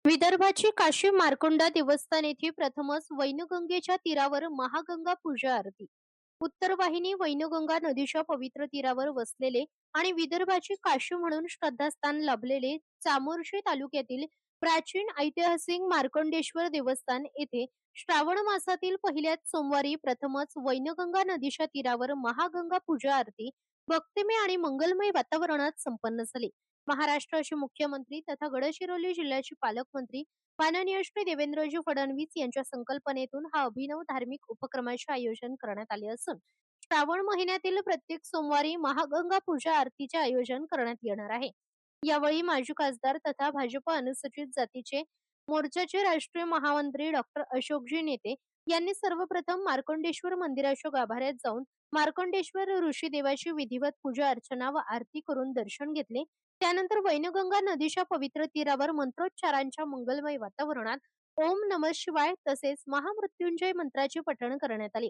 विदर्भाची काशी मार्कोंडा देवस्थान येथे प्रथमच वैनगंगेच्या तीरावर महागंगा पूजा आरती. उत्तर वाहिनी वैनगंगा नदीच्या पवित्र तीरावर वसलेले आणि विदर्भाची काशी म्हणून श्रद्धास्थान लाभलेले चामोर्शी तालुक्यातील प्राचीन ऐतिहासिक मार्कंडेश्वर देवस्थान येथे श्रावण मासातील पहिल्याच सोमवारी प्रथमच वैनगंगा नदीच्या तीरावर महागंगा पूजा आरती भक्तिमय आणि मंगलमय वातावरणात संपन्न झाली. महाराष्ट्राचे मुख्यमंत्री तथा गडचिरोली जिल्ह्याचे पालकमंत्री माननीय श्री देवेंद्रजी फडणवीस यांच्या संकल्पनेतून हा अभिनव धार्मिक उपक्रमाचे आयोजन करण्यात आले असून श्रावण महिन्यातील प्रत्येक सोमवारी महागंगा पूजा आरतीचे आयोजन करण्यात येणार आहे. यावेळी माजी खासदार तथा भाजप अनुसूचित जातीचे मोर्चाचे राष्ट्रीय महामंत्री डॉक्टर अशोकजी नेते यांनी सर्वप्रथम मार्कंडेश्वर मंदिराच्या गाभाऱ्यात जाऊन मार्कंडेश्वर ऋषी देवाची विधिवत पूजा अर्चना व आरती करून दर्शन घेतले. त्यानंतर वैनगंगा नदीच्या पवित्र तीरावर मंत्रोच्चारांच्या मंगलमय वातावरणात ओम नमः शिवाय तसेच महामृत्युंजय मंत्राचे पठण करण्यात आले.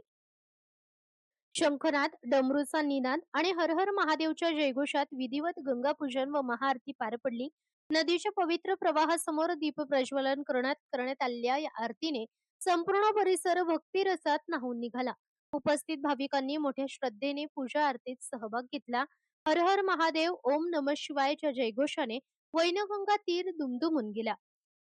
शंखनाद, डमरूचा निनाद आणि हर हर महादेवच्या जयघोषात विधिवत गंगापूजन व महाआरती पार पडली. नदीच्या पवित्र प्रवाहासमोर दीप प्रज्वलन करण्यात आलेल्या या आरतीने संपूर्ण परिसर भक्तिरसात न्हाऊन निघाला. उपस्थित भाविकांनी मोठ्या श्रद्धेने पूजा आरतीत सहभाग घेतला. हर हर महादेव, ओम नमः शिवायच्या जयघोषाने वैनगंगा तीर दुमदुमून गेला.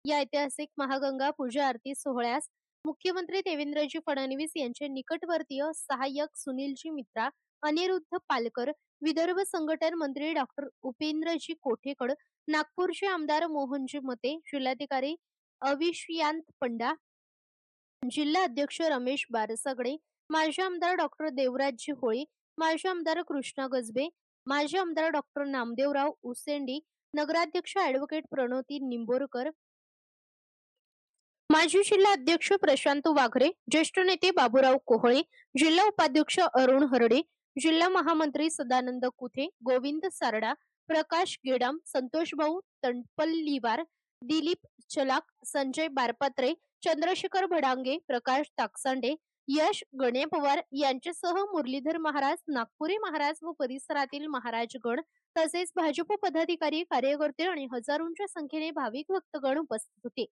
या ऐतिहासिक महागंगा पूजा आरती सोहळ्यास मुख्यमंत्री देवेंद्रजी फडणवीस यांचे निकटवर्तीय सहाय्यक सुनीलजी मित्रा, अनिरुद्ध पालकर, विदर्भ संघटन मंत्री डॉक्टर उपेंद्रजी कोठेकर, नागपूरचे आमदार मोहनजी मते, जिल्हाधिकारी अविष्यांत पंडा, जिल्हा अध्यक्ष रमेश बारसगडे, माजी आमदार डॉक्टर देवराजजी होळी, माजी आमदार कृष्णा गजबे, माजी आमदार डॉक्टर नामदेवराव उसेंडी, नगराध्यक्ष ऍडव्होकेट प्रणोती निंबोरकर, माजी जिल्हा अध्यक्ष प्रशांत वाघरे, ज्येष्ठ नेते बाबूराव कोहळे, जिल्हा उपाध्यक्ष अरुण हरडे, जिल्हा महामंत्री सदानंद कुथे, गोविंद सारडा, प्रकाश गेडाम, संतोष भाऊ तणपल्लीवार, दिलीप चलाक, संजय बारपात्रे, चंद्रशेखर भडांगे, प्रकाश ताकसांडे, यश गणे पवार यांच्यासह मुरलीधर महाराज, नागपुरी महाराज व परिसरातील महाराजगण तसेच भाजप पदाधिकारी, कार्यकर्ते आणि हजारोंच्या संख्येने भाविक भक्तगण उपस्थित होते.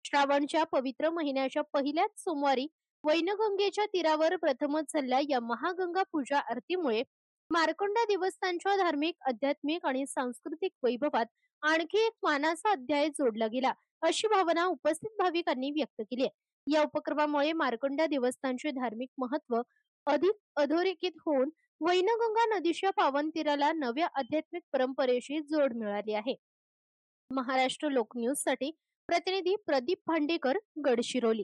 श्रावणच्या पवित्र महिन्याच्या पहिल्याच सोमवारी वैनगंगेच्या तीरावर प्रथमच झालेल्या या महागंगा पूजा आरतीमुळे मार्कंडा देवस्थानच्या धार्मिक, आध्यात्मिक आणि सांस्कृतिक वैभवात आणखी एक मानाचा अध्याय जोडला गेला, अशी भावना उपस्थित भाविकांनी व्यक्त केली आहे. या उपक्रमामुळे मार्कंडा देवस्थानचे धार्मिक महत्व अधिक अधोरेखित होऊन वैनगंगा नदीच्या पावन तीराला नव्या आध्यात्मिक परंपरेशी जोड मिळाली आहे. महाराष्ट्र लोक न्यूज साठी प्रतिनिधी प्रदीप भांडेकर, गडचिरोली.